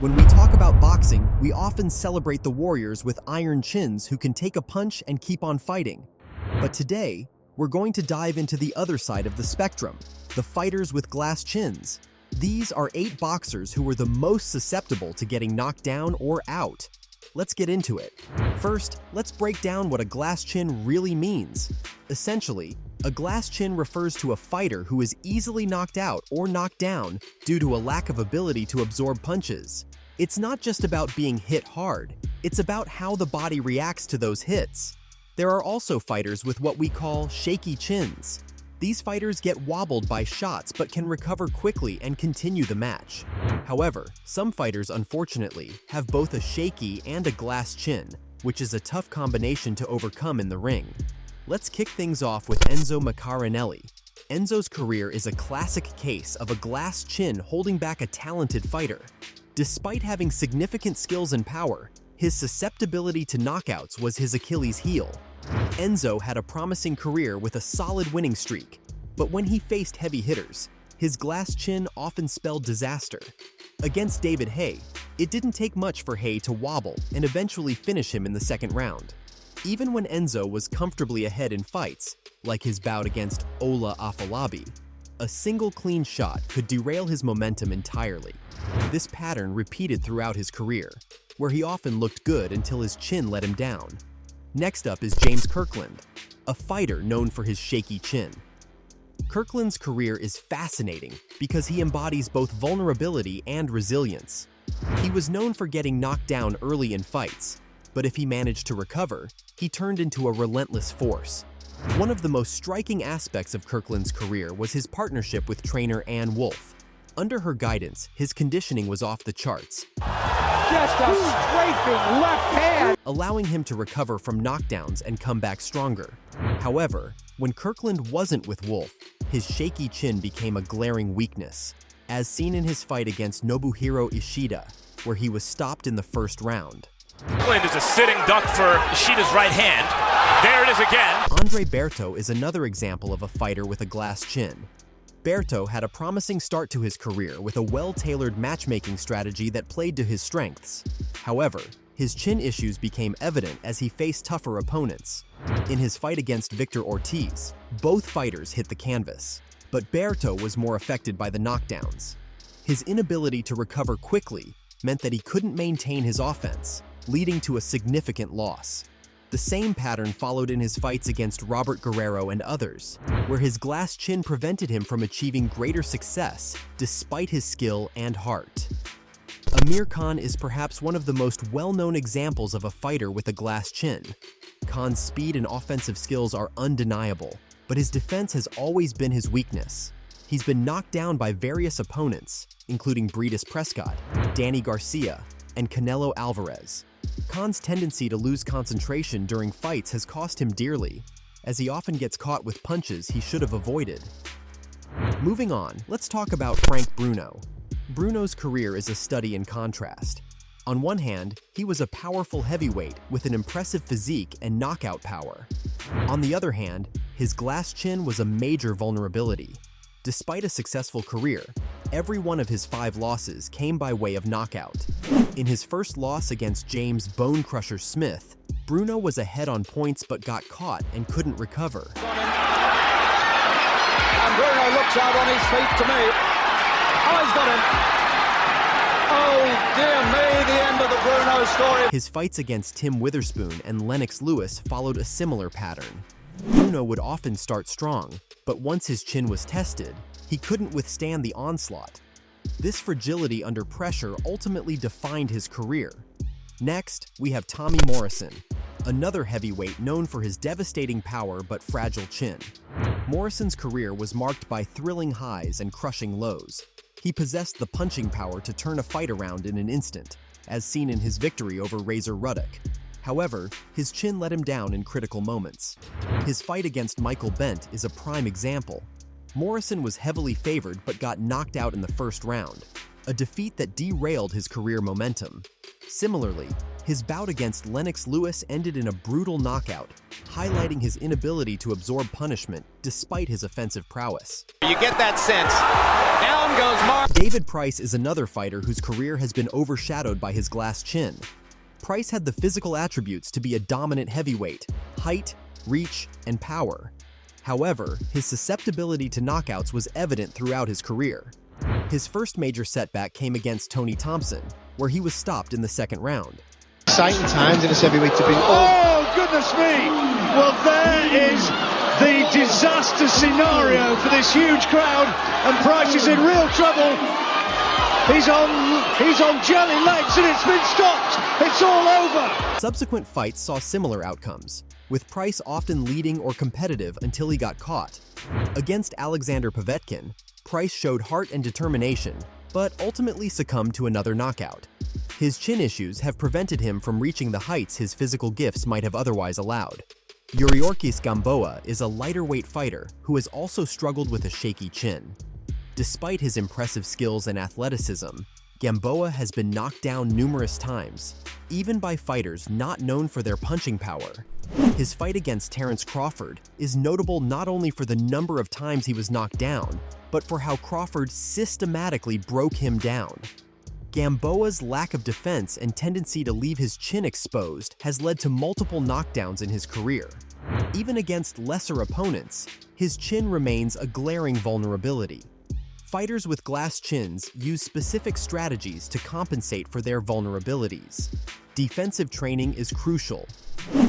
When we talk about boxing, we often celebrate the warriors with iron chins who can take a punch and keep on fighting. But today, we're going to dive into the other side of the spectrum, the fighters with glass chins. These are 8 boxers who were the most susceptible to getting knocked down or out. Let's get into it. First, let's break down what a glass chin really means. Essentially, a glass chin refers to a fighter who is easily knocked out or knocked down due to a lack of ability to absorb punches. It's not just about being hit hard, it's about how the body reacts to those hits. There are also fighters with what we call shaky chins. These fighters get wobbled by shots but can recover quickly and continue the match. However, some fighters unfortunately have both a shaky and a glass chin, which is a tough combination to overcome in the ring. Let's kick things off with Enzo Maccarinelli. Enzo's career is a classic case of a glass chin holding back a talented fighter. Despite having significant skills and power, his susceptibility to knockouts was his Achilles heel. Enzo had a promising career with a solid winning streak, but when he faced heavy hitters, his glass chin often spelled disaster. Against David Haye, it didn't take much for Haye to wobble and eventually finish him in the second round. Even when Enzo was comfortably ahead in fights, like his bout against Ola Afolabi, a single clean shot could derail his momentum entirely. This pattern repeated throughout his career, where he often looked good until his chin let him down. Next up is James Kirkland, a fighter known for his shaky chin. Kirkland's career is fascinating because he embodies both vulnerability and resilience. He was known for getting knocked down early in fights, but if he managed to recover, he turned into a relentless force. One of the most striking aspects of Kirkland's career was his partnership with trainer Ann Wolfe. Under her guidance, his conditioning was off the charts, just a strafing left hand, allowing him to recover from knockdowns and come back stronger. However, when Kirkland wasn't with Wolfe, his shaky chin became a glaring weakness, as seen in his fight against Nobuhiro Ishida, where he was stopped in the first round. Kirkland is a sitting duck for Ishida's right hand. There it is again. Andre Berto is another example of a fighter with a glass chin. Berto had a promising start to his career with a well-tailored matchmaking strategy that played to his strengths. However, his chin issues became evident as he faced tougher opponents. In his fight against Victor Ortiz, both fighters hit the canvas, but Berto was more affected by the knockdowns. His inability to recover quickly meant that he couldn't maintain his offense, leading to a significant loss. The same pattern followed in his fights against Robert Guerrero and others, where his glass chin prevented him from achieving greater success despite his skill and heart. Amir Khan is perhaps one of the most well-known examples of a fighter with a glass chin. Khan's speed and offensive skills are undeniable, but his defense has always been his weakness. He's been knocked down by various opponents, including Breidis Prescott, Danny Garcia, and Canelo Alvarez. Khan's tendency to lose concentration during fights has cost him dearly, as he often gets caught with punches he should have avoided. Moving on, let's talk about Frank Bruno. Bruno's career is a study in contrast. On one hand, he was a powerful heavyweight with an impressive physique and knockout power. On the other hand, his glass chin was a major vulnerability. Despite a successful career, every one of his 5 losses came by way of knockout. In his first loss against James Bone Crusher Smith, Bruno was ahead on points but got caught and couldn't recover. and Bruno looks out on his feet to me. Oh, he's got him. Oh, dear me, the end of the Bruno story. His fights against Tim Witherspoon and Lennox Lewis followed a similar pattern. Bruno would often start strong, but once his chin was tested, he couldn't withstand the onslaught. This fragility under pressure ultimately defined his career. Next, we have Tommy Morrison, another heavyweight known for his devastating power but fragile chin. Morrison's career was marked by thrilling highs and crushing lows. He possessed the punching power to turn a fight around in an instant, as seen in his victory over Razor Ruddock. However, his chin let him down in critical moments. His fight against Michael Bent is a prime example. Morrison was heavily favored but got knocked out in the first round, a defeat that derailed his career momentum. Similarly, His bout against Lennox Lewis ended in a brutal knockout, highlighting his inability to absorb punishment despite his offensive prowess. You get that sense. Down goes Mark. David Price is another fighter whose career has been overshadowed by his glass chin. Price had the physical attributes to be a dominant heavyweight: height, reach, and power. However, his susceptibility to knockouts was evident throughout his career. His first major setback came against Tony Thompson, where he was stopped in the second round. Exciting times in this heavyweight to be. Oh, goodness me! Well, there is the disaster scenario for this huge crowd, and Price is in real trouble. He's on jelly legs, and it's been stopped. It's all over. Subsequent fights saw similar outcomes, with Price often leading or competitive until he got caught. Against Alexander Povetkin, Price showed heart and determination, but ultimately succumbed to another knockout. His chin issues have prevented him from reaching the heights his physical gifts might have otherwise allowed. Yuriorkis Gamboa is a lighter-weight fighter who has also struggled with a shaky chin. Despite his impressive skills and athleticism, Gamboa has been knocked down numerous times, even by fighters not known for their punching power. His fight against Terence Crawford is notable not only for the number of times he was knocked down, but for how Crawford systematically broke him down. Gamboa's lack of defense and tendency to leave his chin exposed has led to multiple knockdowns in his career. Even against lesser opponents, his chin remains a glaring vulnerability. Fighters with glass chins use specific strategies to compensate for their vulnerabilities. Defensive training is crucial.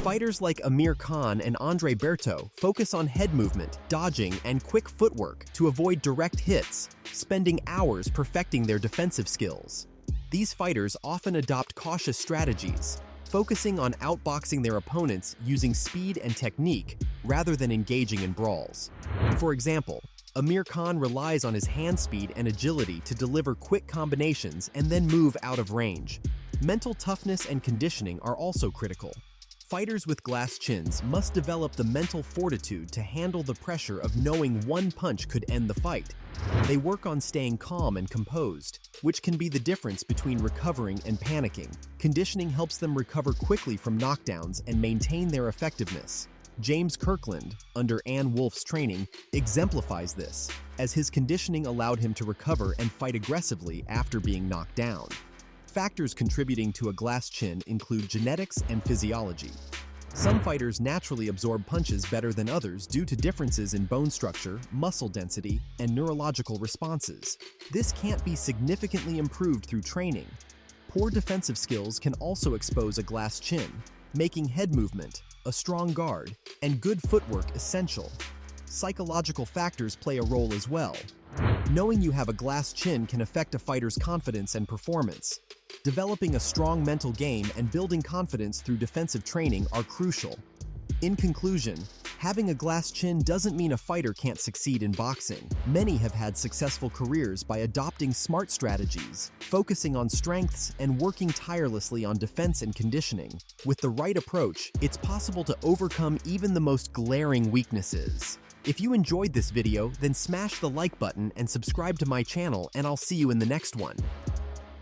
Fighters like Amir Khan and Berto focus on head movement, dodging, and quick footwork to avoid direct hits, spending hours perfecting their defensive skills. These fighters often adopt cautious strategies, focusing on outboxing their opponents using speed and technique rather than engaging in brawls. For example, Amir Khan relies on his hand speed and agility to deliver quick combinations and then move out of range. Mental toughness and conditioning are also critical. Fighters with glass chins must develop the mental fortitude to handle the pressure of knowing one punch could end the fight. They work on staying calm and composed, which can be the difference between recovering and panicking. Conditioning helps them recover quickly from knockdowns and maintain their effectiveness. James Kirkland, under Ann Wolf's training, exemplifies this, as his conditioning allowed him to recover and fight aggressively after being knocked down. Factors contributing to a glass chin include genetics and physiology. Some fighters naturally absorb punches better than others due to differences in bone structure, muscle density, and neurological responses. This can't be significantly improved through training. Poor defensive skills can also expose a glass chin, making head movement, a strong guard, and good footwork essential. Psychological factors play a role as well. Knowing you have a glass chin can affect a fighter's confidence and performance. Developing a strong mental game and building confidence through defensive training are crucial. In conclusion, having a glass chin doesn't mean a fighter can't succeed in boxing. Many have had successful careers by adopting smart strategies, focusing on strengths, and working tirelessly on defense and conditioning. With the right approach, it's possible to overcome even the most glaring weaknesses. If you enjoyed this video, then smash the like button and subscribe to my channel, and I'll see you in the next one.